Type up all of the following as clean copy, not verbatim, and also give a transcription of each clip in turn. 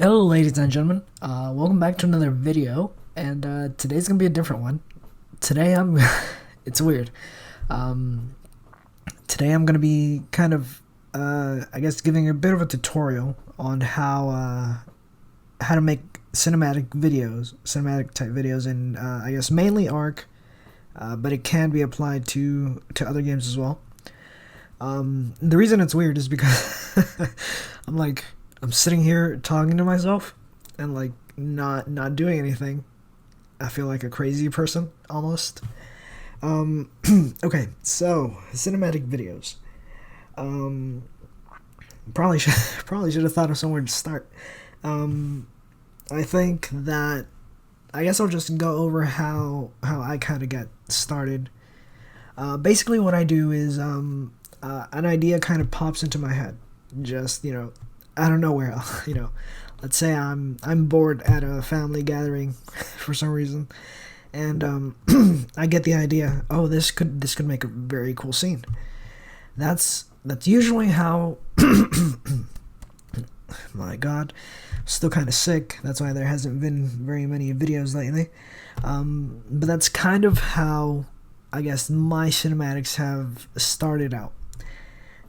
Hello ladies and gentlemen, welcome back to another video, and today's gonna be a different one. Today I'm, it's weird, um, today I'm gonna be kind of, I guess giving a bit of a tutorial on how to make cinematic type videos in, I guess mainly Ark, but it can be applied to other games as well. The reason it's weird is because I'm sitting here talking to myself and not doing anything. I feel like a crazy person almost. Okay, so cinematic videos. Probably should probably should have thought of somewhere to start. I think that I guess I'll just go over how I kind of get started. Basically, what I do is an idea kind of pops into my head. Just I don't know where. Let's say I'm bored at a family gathering for some reason, and I get the idea. Oh, this could make a very cool scene. That's usually how. My God, I'm still kind of sick. That's why there hasn't been very many videos lately. But that's kind of how I guess my cinematics have started out.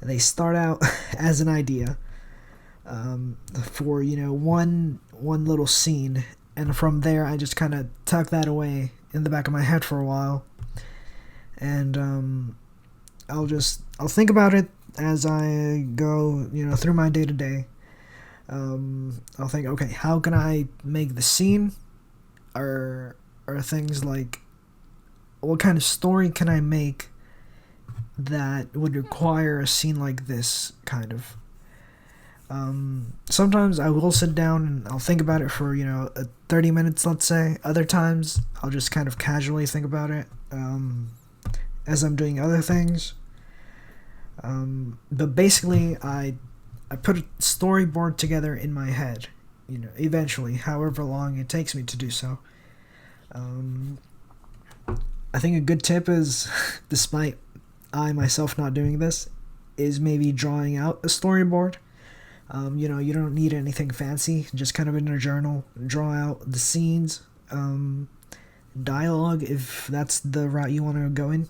They start out as an idea for one little scene, and from there I just kind of tuck that away in the back of my head for a while, and I'll think about it as I go through my day to day. I'll think, okay, how can I make the scene, or things like what kind of story can I make that would require a scene like this kind of. Sometimes I will sit down and I'll think about it for 30 minutes, let's say. Other times I'll just kind of casually think about it as I'm doing other things. But basically I put a storyboard together in my head, eventually, however long it takes me to do so. I think a good tip is, despite I myself not doing this, is maybe drawing out a storyboard. You don't need anything fancy, just kind of in a journal, draw out the scenes, dialogue if that's the route you want to go in.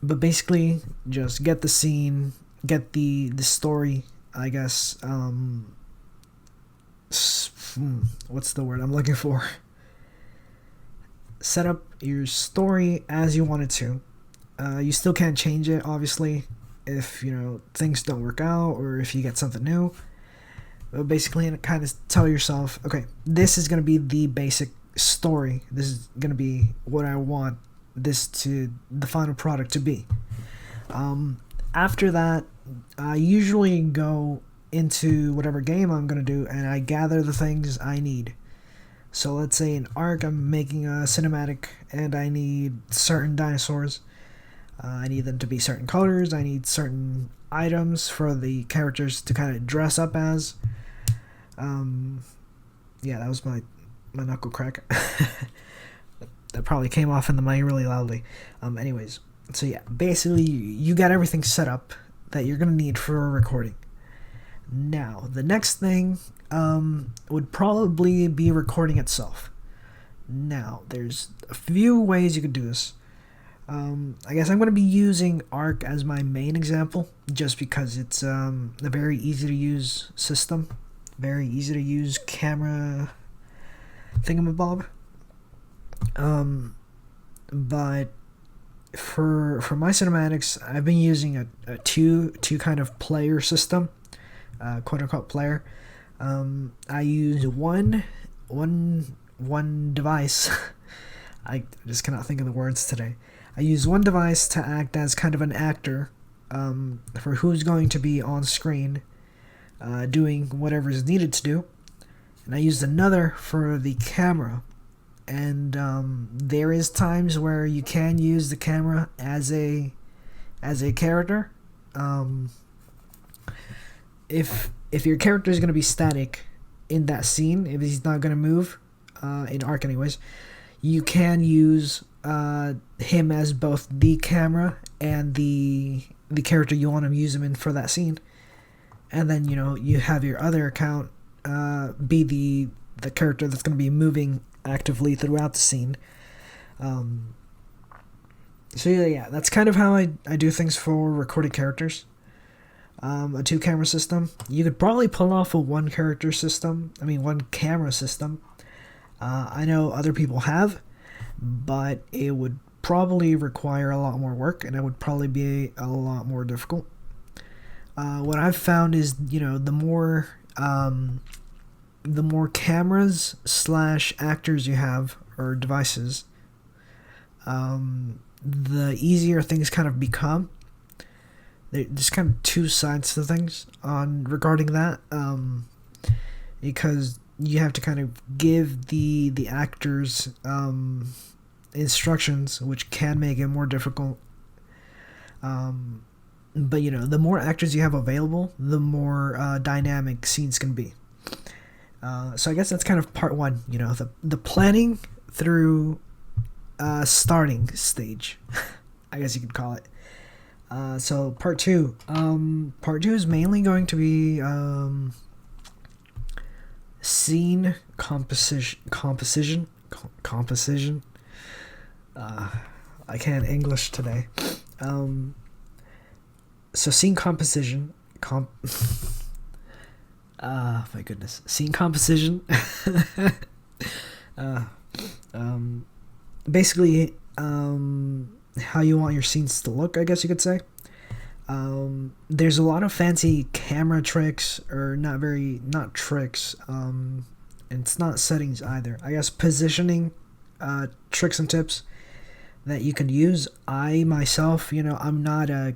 But basically, just get the scene, get the story, I guess. What's the word I'm looking for? Set up your story as you want it to. You still can't change it, obviously, if things don't work out or if you get something new. But basically, kind of tell yourself, okay, this is going to be the basic story. This is going to be what I want the final product to be. After that, I usually go into whatever game I'm going to do and I gather the things I need. So let's say in Ark, I'm making a cinematic and I need certain dinosaurs. I need them to be certain colors. I need certain items for the characters to kind of dress up as. Yeah, that was my knuckle crack. That probably came off in the mic really loudly. Anyways, so yeah, basically you got everything set up that you're gonna need for a recording. Now, the next thing would probably be recording itself. Now, there's a few ways you could do this. I guess I'm going to be using Ark as my main example, just because it's a very easy to use system, very easy to use camera thingamabob. But for my cinematics, I've been using a two kind of player system, quote unquote player. I use one device. I just cannot think of the words today. I use one device to act as kind of an actor for who's going to be on screen doing whatever is needed to do. And I used another for the camera. And there is times where you can use the camera as a character. If your character is going to be static in that scene, if he's not going to move, in Ark anyways, you can use him as both the camera and the character you want to use him in for that scene. and then you have your other account be the character that's going to be moving actively throughout the scene. So yeah, that's kind of how I do things for recording characters. A 2-camera system. You could probably pull off a 1-camera system. I know other people have, but it would probably require a lot more work, and it would probably be a lot more difficult. What I've found is, the more cameras / actors you have, or devices, the easier things kind of become. There's kind of two sides to things regarding that, because you have to kind of give the actors instructions, which can make it more difficult. But the more actors you have available, the more dynamic scenes can be. So I guess that's kind of part one. The planning through starting stage, I guess you could call it. So part two. Part two is mainly going to be scene composition. I can't English today. So scene composition. My goodness. Scene composition. Basically, how you want your scenes to look, I guess you could say. There's a lot of fancy camera tricks, or not tricks, and it's not settings either. I guess positioning tricks and tips that you can use. I myself, I'm not a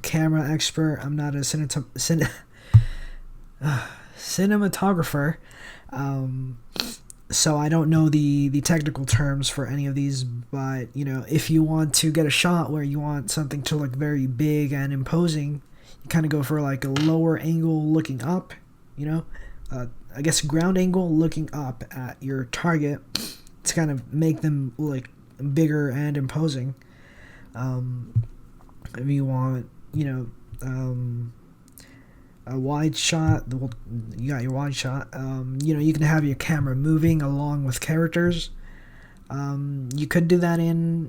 camera expert. I'm not a cinematographer. So I don't know the technical terms for any of these, but if you want to get a shot where you want something to look very big and imposing, you kind of go for like a lower angle looking up, I guess ground angle looking up at your target to kind of make them look bigger and imposing. If you want, a wide shot, you got your wide shot. You can have your camera moving along with characters. You could do that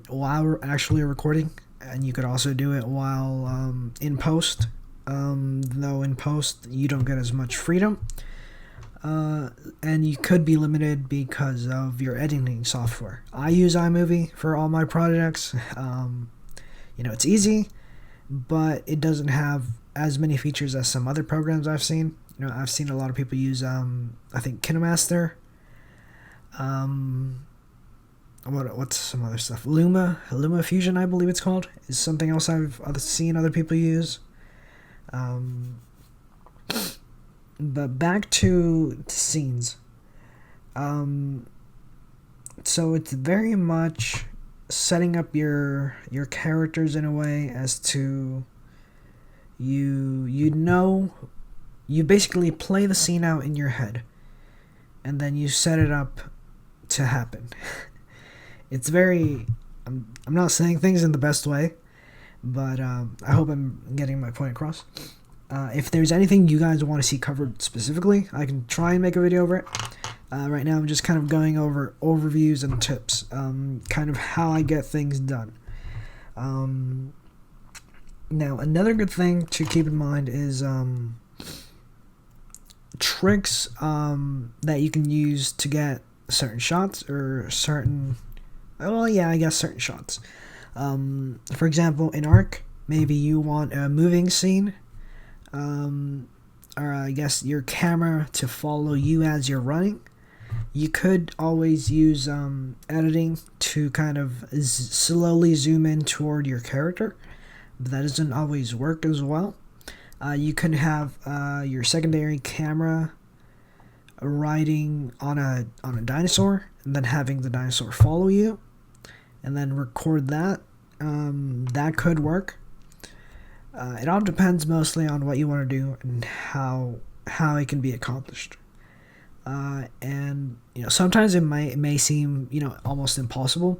while we're actually recording, and you could also do it while in post. Though in post you don't get as much freedom, and you could be limited because of your editing software. I use iMovie for all my projects. It's easy, but it doesn't have as many features as some other programs I've seen. I've seen a lot of people use I think KineMaster. What's some other stuff? Luma Fusion, I believe it's called, is something else I've seen other people use. But back to scenes. So it's very much setting up your characters in a way as to you basically play the scene out in your head, and then you set it up to happen. It's very I'm not saying things in the best way, but I hope I'm getting my point across. If there's anything you guys want to see covered specifically, I can try and make a video over it. Right now I'm just kind of going over overviews and tips, kind of how I get things done. Now, another good thing to keep in mind is tricks that you can use to get certain shots, or certain shots. For example, in Ark, maybe you want a moving scene, or I guess your camera to follow you as you're running. You could always use editing to kind of slowly zoom in toward your character, but that doesn't always work as well. You could have your secondary camera riding on a dinosaur, and then having the dinosaur follow you, and then record that. That could work. It all depends mostly on what you want to do and how it can be accomplished. And sometimes it may seem almost impossible,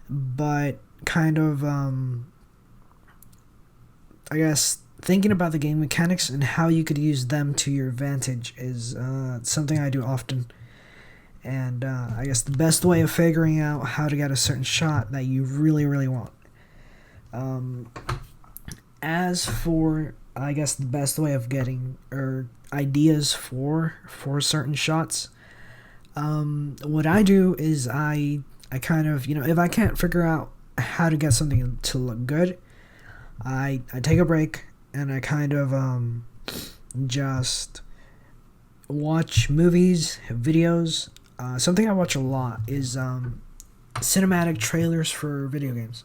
but kind of I guess thinking about the game mechanics and how you could use them to your advantage is something I do often. And I guess the best way of figuring out how to get a certain shot that you really, really want. As for, I guess, the best way of getting ideas for certain shots, what I do is I kind of, if I can't figure out how to get something to look good, I take a break and I kind of just watch movies, videos. Something I watch a lot is cinematic trailers for video games.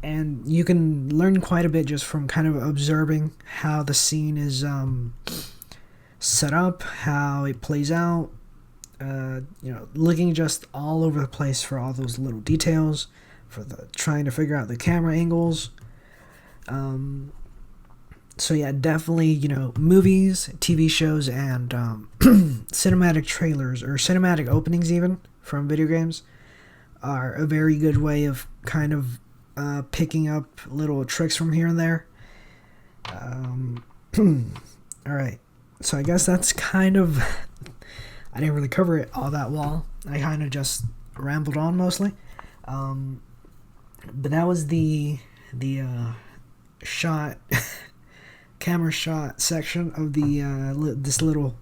And you can learn quite a bit just from kind of observing how the scene is set up, how it plays out, looking just all over the place for all those little details, for trying to figure out the camera angles. So yeah, definitely, movies, TV shows, and cinematic trailers, or cinematic openings even, from video games, are a very good way of kind of picking up little tricks from here and there. Alright, so I guess that's kind of... I didn't really cover it all that well. I kind of just rambled on mostly. But that was the shot... camera shot section of the this little,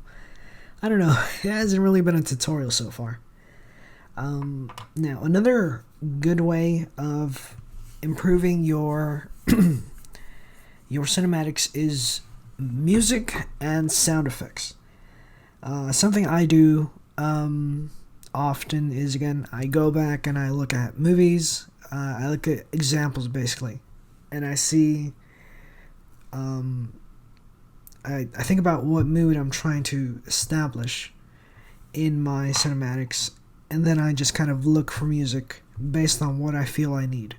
I don't know, it hasn't really been a tutorial so far. Now another good way of improving your your cinematics is music and sound effects. Something I do often is, again, I go back and I look at movies, I look at examples basically, and I see I think about what mood I'm trying to establish in my cinematics, and then I just kind of look for music based on what I feel I need.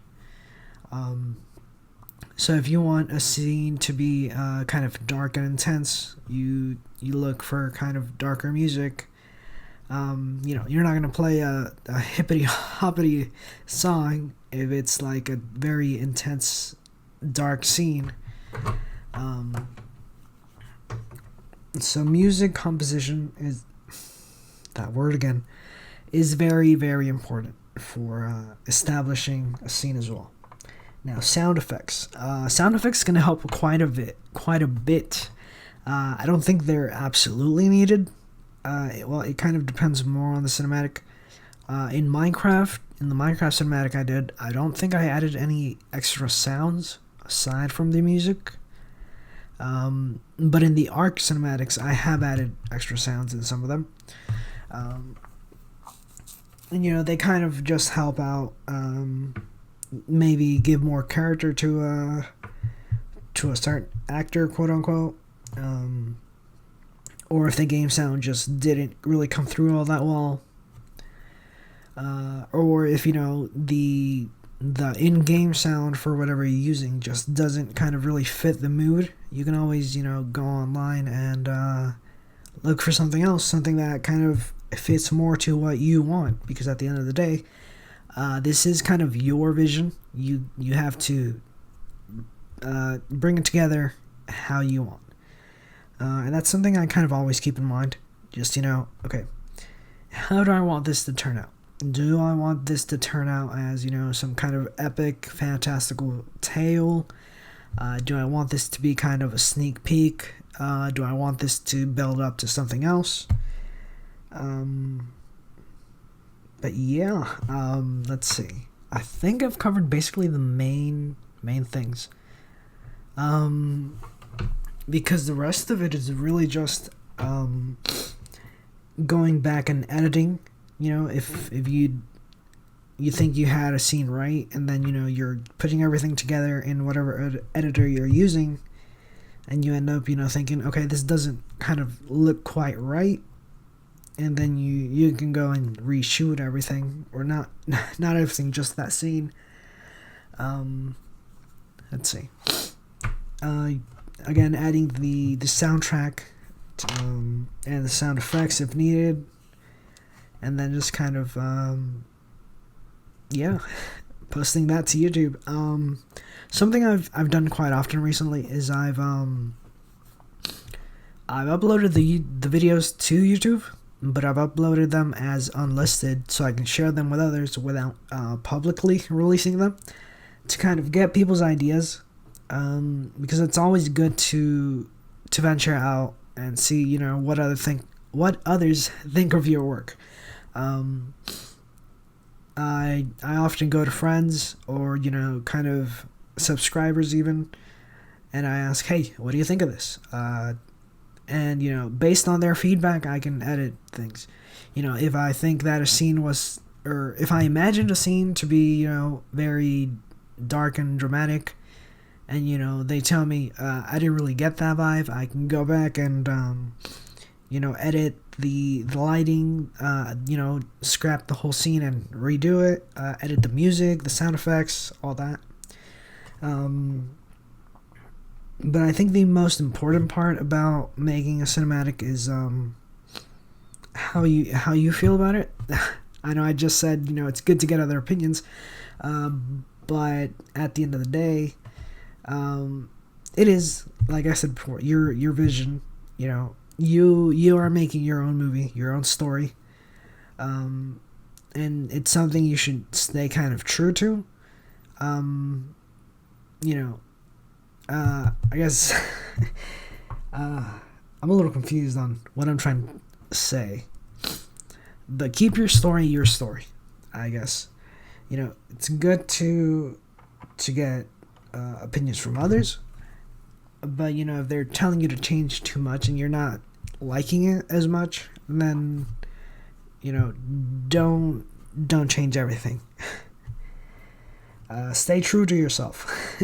So if you want a scene to be kind of dark and intense, you look for kind of darker music. You're not gonna play a hippity hoppity song if it's like a very intense dark scene. So music composition is, that word again, is very, very important for establishing a scene as well. Now, sound effects. Sound effects can help quite a bit. I don't think they're absolutely needed. It kind of depends more on the cinematic. In the Minecraft cinematic I did, I don't think I added any extra sounds aside from the music. But in the Ark Cinematics, I have added extra sounds in some of them. And they kind of just help out, maybe give more character to a certain actor, quote unquote. Or if the game sound just didn't really come through all that well. Or if, the in-game sound for whatever you're using just doesn't kind of really fit the mood, you can always, go online and look for something else, something that kind of fits more to what you want, because at the end of the day, this is kind of your vision. You have to bring it together how you want. And that's something I kind of always keep in mind. Just, okay, how do I want this to turn out? Do I want this to turn out as, some kind of epic, fantastical tale? Do I want this to be kind of a sneak peek? Do I want this to build up to something else? But yeah, let's see. I think I've covered basically the main things. Because the rest of it is really just going back and editing. If you think you had a scene right, and then you're putting everything together in whatever editor you're using, and you end up thinking, okay, this doesn't kind of look quite right, and then you can go and reshoot everything, or not everything, just that scene. Let's see. Again, adding the soundtrack and the sound effects if needed. And then just kind of, posting that to YouTube. something I've done quite often recently is I've uploaded the videos to YouTube, but I've uploaded them as unlisted so I can share them with others without publicly releasing them, to kind of get people's ideas, because it's always good to venture out and see, you know, what others think of your work. I often go to friends or, you know, kind of subscribers even, and I ask, hey, what do you think of this? And, you know, based on their feedback, I can edit things. You know, if I think that a scene was, or if I imagined a scene to be, you know, very dark and dramatic, and, you know, they tell me I didn't really get that vibe, I can go back and, you know, edit the lighting, you know, scrap the whole scene and redo it, edit the music, the sound effects, all that. But I think the most important part about making a cinematic is how you feel about it. I know I just said, you know, it's good to get other opinions, but at the end of the day, it is, like I said before, your vision. You know, you are making your own movie, your own story, and it's something you should stay kind of true to. You know, I guess I'm a little confused on what I'm trying to say, but keep your story, I guess. You know, it's good to get opinions from others, but, you know, if they're telling you to change too much and you're not liking it as much, then, you know, don't change everything. Stay true to yourself.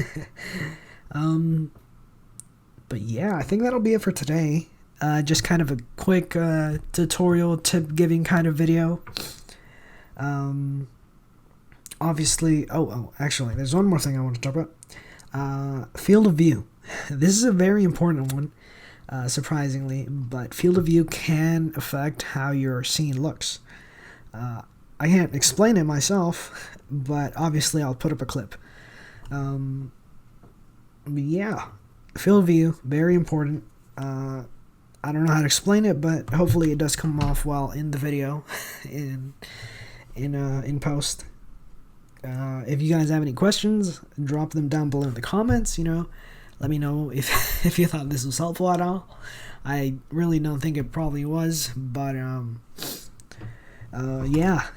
But yeah, I think that'll be it for today. Just kind of a quick tutorial, tip giving kind of video. Obviously, actually, there's one more thing I want to talk about. Field of view. This is a very important one, surprisingly, but field of view can affect how your scene looks. I can't explain it myself, but obviously I'll put up a clip. But yeah, field of view, very important. I don't know how to explain it, but hopefully it does come off well in the video, in post. If you guys have any questions, drop them down below in the comments. You know, let me know if you thought this was helpful at all. I really don't think it probably was, but yeah.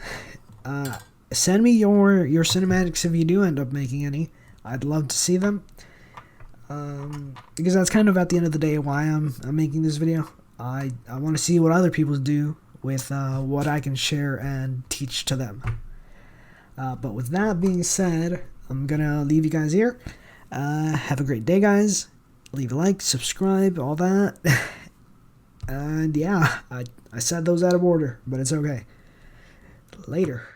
Send me your cinematics if you do end up making any. I'd love to see them. Because that's kind of at the end of the day why I'm making this video. I want to see what other people do with what I can share and teach to them. But with that being said, I'm gonna leave you guys here. Have a great day, guys. Leave a like, subscribe, all that. And yeah, I said those out of order, but it's okay. Later.